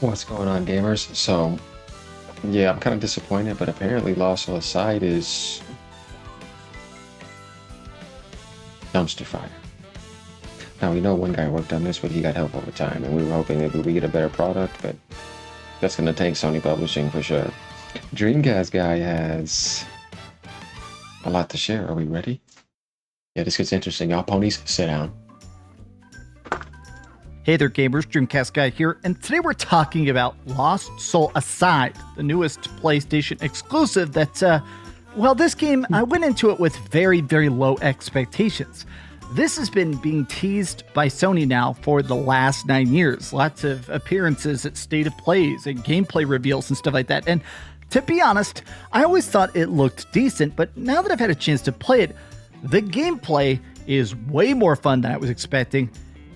What's going on, gamers? So, yeah, I'm kind of disappointed, but apparently Lost Soul Aside is dumpster fire. Now, we know one guy worked on this, but he got help over time, and we were hoping that we would get a better product, but that's going to take Sony Publishing for sure. DreamcastGuy has a lot to share. Are we ready? Yeah, this gets interesting. Y'all ponies, sit down. Hey there, gamers, DreamcastGuy here, and today we're talking about Lost Soul Aside, the newest PlayStation exclusive that, well, this game, I went into it with very, very low expectations. This has been being teased by Sony now for the last 9 years. Lots of appearances at State of Plays and gameplay reveals and stuff like that. And to be honest, I always thought it looked decent, but now that I've had a chance to play it, the gameplay is way more fun than I was expecting.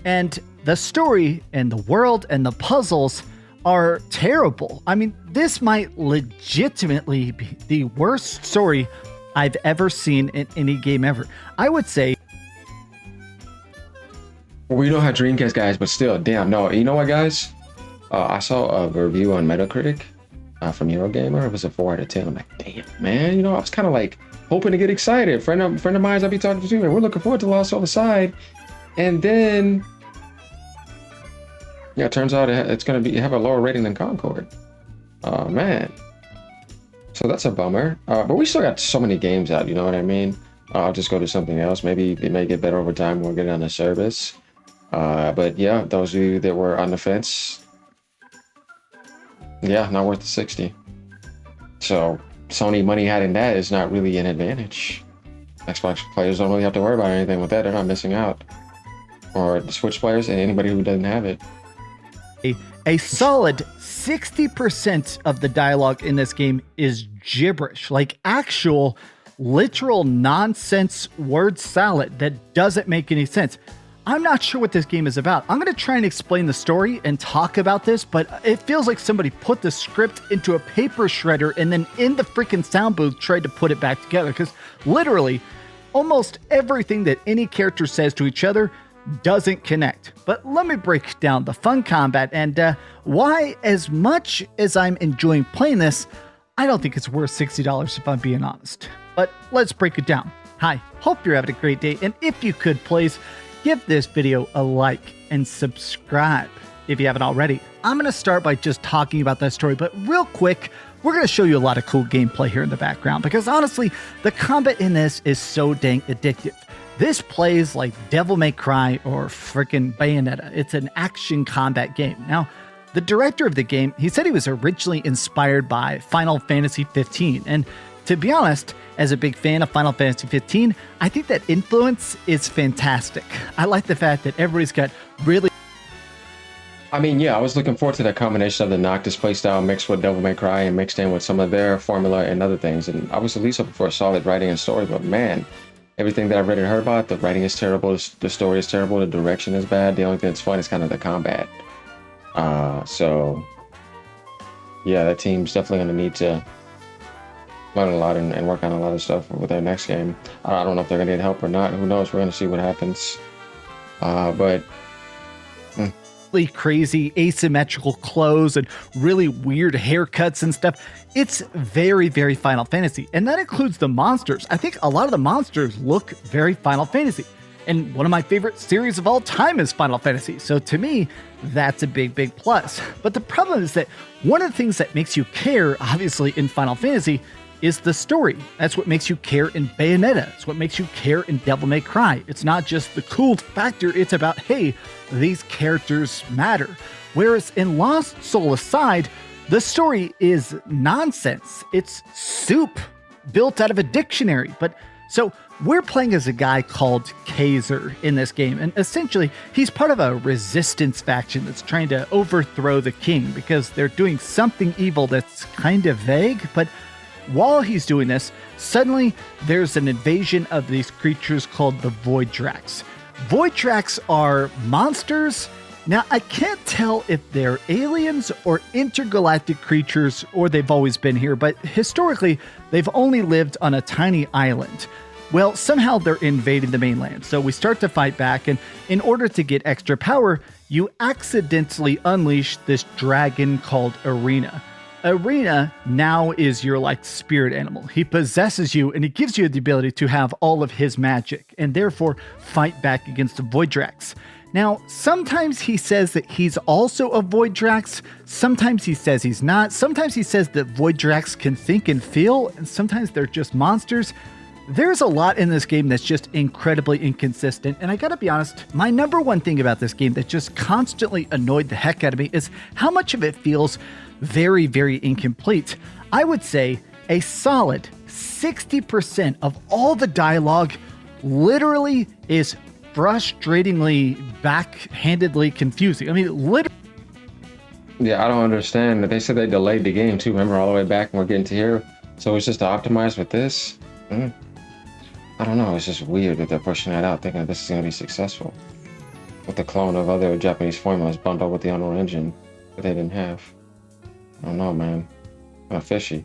And the story and the world and the puzzles are terrible. I mean, this might legitimately be the worst story I've ever seen in any game ever. I would say. Well, we know how Dreamcast guys, but still, damn, no. You know what, guys? I saw a review on Metacritic from Eurogamer. It was a 4 out of 10. I'm like, damn, man. You know, I was kind of like hoping to get excited. Friend of mine I'll be talking to, and we're looking forward to Lost Soul Aside. And then, yeah, it turns out it's going to have a lower rating than Concord. Man. So that's a bummer. But we still got so many games out, you know what I mean? I'll just go to something else. Maybe it may get better over time when we get it on the service. But yeah, those of you that were on the fence, yeah, not worth the 60. So Sony money had in that is not really an advantage. Xbox players don't really have to worry about anything with that. They're not missing out. Or the Switch players and anybody who doesn't have it. A solid 60% of the dialogue in this game is gibberish, like actual literal nonsense word salad that doesn't make any sense. I'm not sure what this game is about. I'm going to try and explain the story and talk about this, but it feels like somebody put the script into a paper shredder and then in the freaking sound booth tried to put it back together, because literally almost everything that any character says to each other doesn't connect. But let me break down the fun combat and why, as much as I'm enjoying playing this, I don't think it's worth $60 if I'm being honest. But let's break it down. Hi, hope you're having a great day, and if you could please give this video a like and subscribe if you haven't already. I'm going to start by just talking about that story, but real quick, we're going to show you a lot of cool gameplay here in the background, because honestly, the combat in this is so dang addictive. This plays like Devil May Cry or frickin' Bayonetta. It's an action combat game. Now, the director of the game, he said he was originally inspired by Final Fantasy 15, and to be honest, as a big fan of Final Fantasy 15, I think that influence is fantastic. I like the fact that everybody's got really... I mean, yeah, I was looking forward to that combination of the Noctis playstyle mixed with Devil May Cry and mixed in with some of their formula and other things. And I was at least hoping for a solid writing and story, but man, everything that I've read and heard about, the writing is terrible, the story is terrible, the direction is bad. The only thing that's fun is kind of the combat. So, yeah, that team's definitely going to need to learn a lot and work on a lot of stuff with their next game. I don't know if they're going to get help or not. Who knows? We're going to see what happens. But crazy asymmetrical clothes and really weird haircuts and stuff. It's very, very Final Fantasy. And that includes the monsters. I think a lot of the monsters look very Final Fantasy. And one of my favorite series of all time is Final Fantasy. So to me, that's a big, big plus. But the problem is that one of the things that makes you care, obviously, in Final Fantasy is the story. That's what makes you care in Bayonetta. It's what makes you care in Devil May Cry. It's not just the cool factor. It's about, hey, these characters matter. Whereas in Lost Soul Aside, the story is nonsense. It's soup built out of a dictionary. But so we're playing as a guy called Kaiser in this game. And essentially, he's part of a resistance faction that's trying to overthrow the king because they're doing something evil that's kind of vague. But while he's doing this, suddenly there's an invasion of these creatures called the Void Dracs. Void Dracs are monsters. Now, I can't tell if they're aliens or intergalactic creatures, or they've always been here, but historically, they've only lived on a tiny island. Well, somehow they're invading the mainland, so we start to fight back, and in order to get extra power, you accidentally unleash this dragon called Arena. Arena now is your like spirit animal. He possesses you and he gives you the ability to have all of his magic and therefore fight back against the Void Drax. Now, sometimes he says that he's also a Void Drax, sometimes he says he's not, sometimes he says that Void Drax can think and feel, and sometimes they're just monsters. There's a lot in this game that's just incredibly inconsistent, and I gotta be honest, my number one thing about this game that just constantly annoyed the heck out of me is how much of it feels very, very incomplete. I would say a solid 60% of all the dialogue literally is frustratingly, backhandedly confusing. I mean, literally. Yeah, I don't understand. They said they delayed the game too. Remember, all the way back and we're getting to here. So it's just to optimize with this. I don't know. It's just weird that they're pushing that out, thinking that this is going to be successful. With the clone of other Japanese formulas bundled with the Unreal Engine that they didn't have. I don't know, man. Kind of fishy.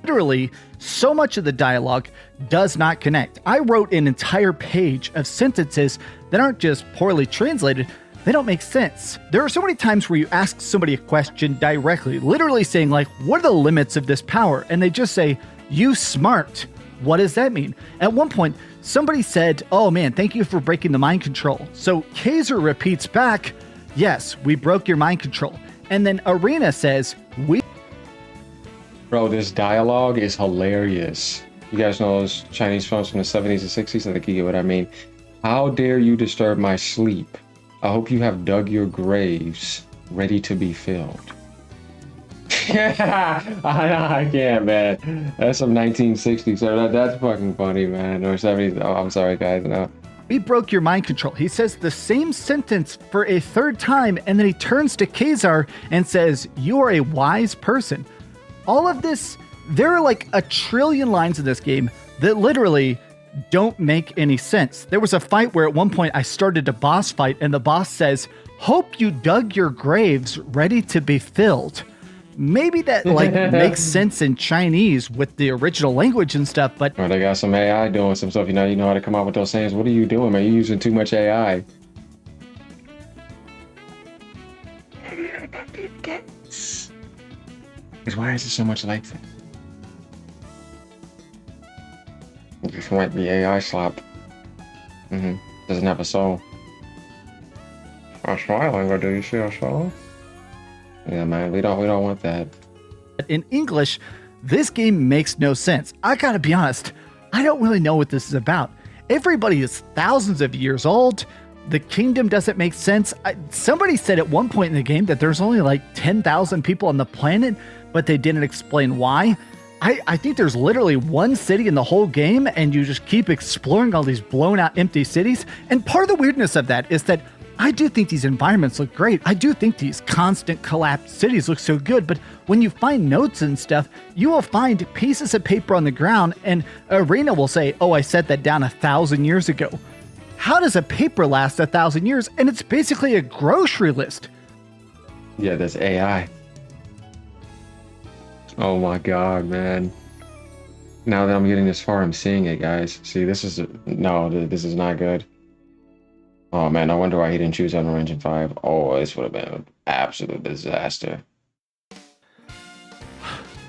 Literally, so much of the dialogue does not connect. I wrote an entire page of sentences that aren't just poorly translated, they don't make sense. There are so many times where you ask somebody a question directly, literally saying like, what are the limits of this power? And they just say, you smart. What does that mean? At one point, somebody said, oh man, thank you for breaking the mind control. So Kaiser repeats back, yes, we broke your mind control. And then Arena says, we... Bro, this dialogue is hilarious. You guys know those Chinese films from the 70s and 60s? I think you get what I mean. How dare you disturb my sleep? I hope you have dug your graves ready to be filled. I can't, man. That's some 1960s. So that's fucking funny, man. Or 70s. Oh, I'm sorry, guys. No. We broke your mind control. He says the same sentence for a third time, and then he turns to Kazar and says, you are a wise person. All of this, there are like a trillion lines in this game that literally don't make any sense. There was a fight where at one point I started a boss fight and the boss says, hope you dug your graves ready to be filled. Maybe that like makes sense in Chinese with the original language and stuff, but... Or they got some AI doing some stuff. You know how to come up with those sayings. What are you doing, man? You're using too much AI. Because why is it so much like that? This might be AI SLOP. Doesn't have a soul. I'm smiling, but do you see a soul? Yeah, man, we don't want that. In English, this game makes no sense. I gotta be honest, I don't really know what this is about. Everybody is thousands of years old. The kingdom doesn't make sense. Somebody said at one point in the game that there's only like 10,000 people on the planet, but they didn't explain why. I think there's literally one city in the whole game, and you just keep exploring all these blown out empty cities. And part of the weirdness of that is that I do think these environments look great. I do think these constant collapsed cities look so good, but when you find notes and stuff, you will find pieces of paper on the ground, and Arena will say, oh, I set that down 1,000 years ago. How does a paper last 1,000 years? And it's basically a grocery list. Yeah, that's AI. Oh my god, man. Now that I'm getting this far, I'm seeing it, guys. See, this is not good. Oh man, I wonder why he didn't choose Unreal Engine 5. Oh, this would have been an absolute disaster.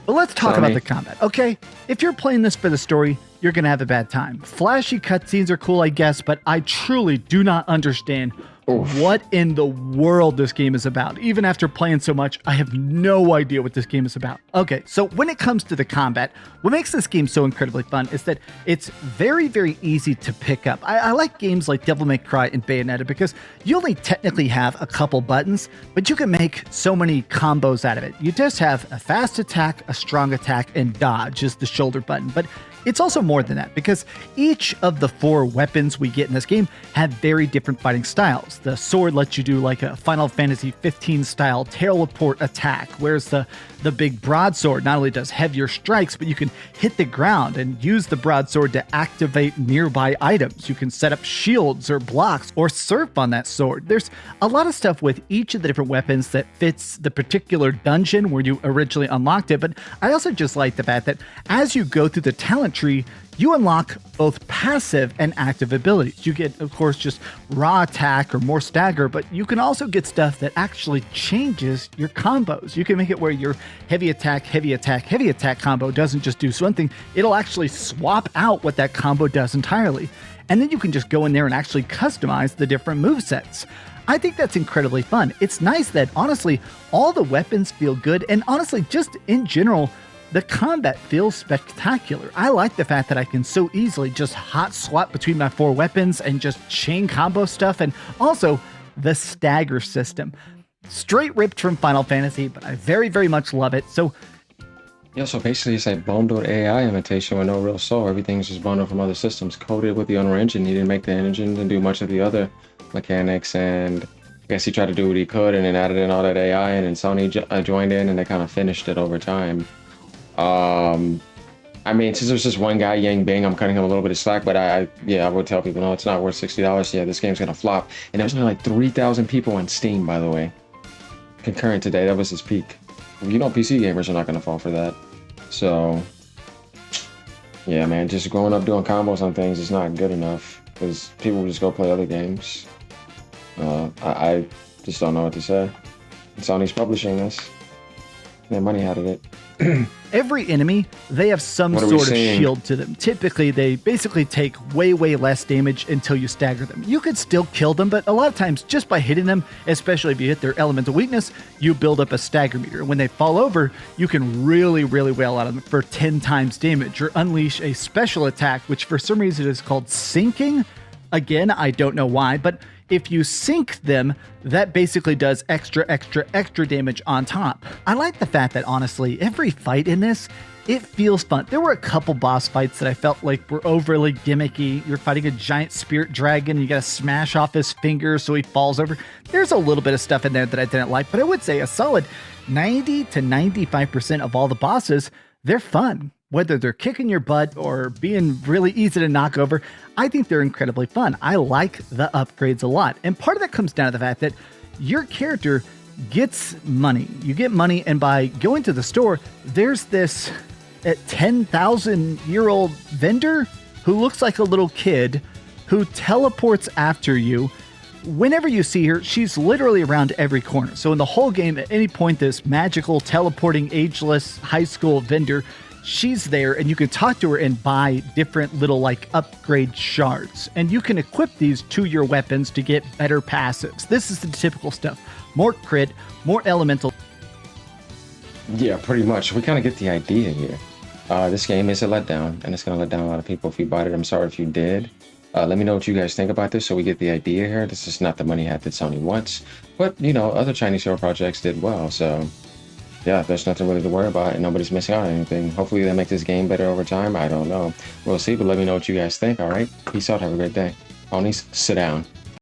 But let's talk about the combat, okay? If you're playing this for the story, you're gonna have a bad time. Flashy cutscenes are cool, I guess, but I truly do not understand what in the world this game is about. Even after playing so much, I have no idea what this game is about. Okay, so when it comes to the combat, what makes this game so incredibly fun is that it's very, very easy to pick up. I like games like Devil May Cry and Bayonetta because you only technically have a couple buttons, but you can make so many combos out of it. You just have a fast attack, a strong attack, and dodge is the shoulder button. But it's also more than that because each of the 4 weapons we get in this game have very different fighting styles. The sword lets you do like a Final Fantasy 15 style teleport attack, whereas the big broadsword not only does heavier strikes, but you can hit the ground and use the broadsword to activate nearby items. You can set up shields or blocks or surf on that sword. There's a lot of stuff with each of the different weapons that fits the particular dungeon where you originally unlocked it, but I also just like the fact that as you go through the talent tree, you unlock both passive and active abilities. You get, of course, just raw attack or more stagger, but you can also get stuff that actually changes your combos. You can make it where your heavy attack, heavy attack, heavy attack combo doesn't just do something, it'll actually swap out what that combo does entirely. And then you can just go in there and actually customize the different movesets. I think that's incredibly fun. It's nice that, honestly, all the weapons feel good, and honestly, just in general, the combat feels spectacular. I like the fact that I can so easily just hot swap between my 4 weapons and just chain combo stuff, and also the stagger system. Straight ripped from Final Fantasy, but I very, very much love it. So Yeah, so basically it's like bundled AI imitation with no real soul. Everything's just bundled from other systems, coded with the Unreal Engine. He didn't make the engine and do much of the other mechanics, and I guess he tried to do what he could and then added in all that AI, and then Sony joined in and they kind of finished it over time. I mean, since there's just one guy, Yang Bing, I'm cutting him a little bit of slack, but I would tell people, no, it's not worth $60. Yeah, this game's gonna flop. And there's only like 3,000 people on Steam, by the way, concurrent today. That was his peak. You know, PC gamers are not gonna fall for that. So, yeah, man, just growing up doing combos on things is not good enough because people will just go play other games. I just don't know what to say. Sony's publishing this. Their money out of it. every enemy, they have some sort of shield to them. Typically, they basically take way, way less damage until you stagger them. You could still kill them, but a lot of times, just by hitting them, especially if you hit their elemental weakness, you build up a stagger meter. When they fall over, you can really, really wail out of them for 10 times damage, or unleash a special attack, which for some reason is called sinking. Again, I don't know why, but if you sink them, that basically does extra damage on top. I like the fact that, honestly, every fight in this, it feels fun. There were a couple boss fights that I felt like were overly gimmicky. You're fighting a giant spirit dragon, you gotta smash off his fingers so he falls over. There's a little bit of stuff in there that I didn't like, but I would say a solid 90 to 95% of all the bosses, they're fun. Whether they're kicking your butt or being really easy to knock over, I think they're incredibly fun. I like the upgrades a lot. And part of that comes down to the fact that your character gets money. You get money, and by going to the store, there's this 10,000-year-old vendor who looks like a little kid who teleports after you. Whenever you see her, she's literally around every corner. So in the whole game, at any point, this magical, teleporting, ageless high school vendor, she's there, and you can talk to her and buy different little like upgrade shards, and you can equip these to your weapons to get better passives. This is the typical stuff: more crit, more elemental. Yeah, pretty much. We kind of get the idea here. This game is a letdown, and it's going to let down a lot of people if you bought it. I'm sorry if you did. Let me know what you guys think about this so we get the idea here. This is not the money hat that Sony wants, but you know, other Chinese hero projects did well, so yeah, there's nothing really to worry about, and nobody's missing out on anything. Hopefully they make this game better over time. I don't know. We'll see, but let me know what you guys think, all right? Peace out. Have a great day. Ponies, sit down.